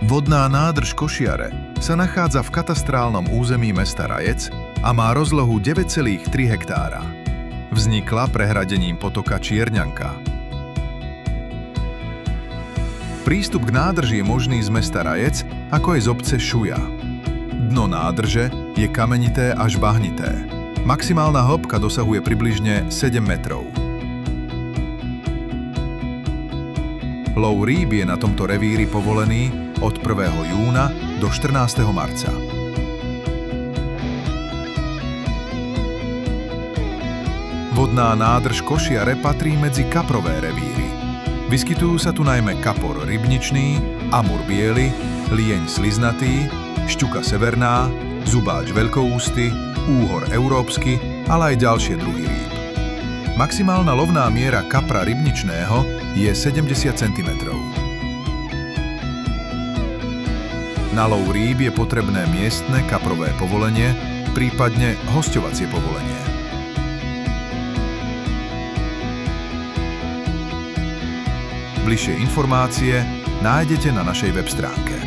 Vodná nádrž Košiare sa nachádza v katastrálnom území mesta Rajec a má rozlohu 9,3 hektára. Vznikla prehradením potoka Čierňanka. Prístup k nádrži je možný z mesta Rajec, ako aj z obce Šuja. Dno nádrže je kamenité až bahnité. Maximálna hĺbka dosahuje približne 7 metrov. Lov rýb je na tomto revíri povolený od 1. júna do 14. marca. Vodná nádrž Košiare patrí medzi kaprové revíry. Vyskytujú sa tu najmä kapor rybničný, amur biely, lieň sliznatý, šťuka severná, zubáč veľkoústy, úhor európsky, ale aj ďalšie druhy rýb. Maximálna lovná miera kapra rybničného je 70 cm. Na lov rýb je potrebné miestne kaprové povolenie, prípadne hosťovacie povolenie. Bližšie informácie nájdete na našej web stránke.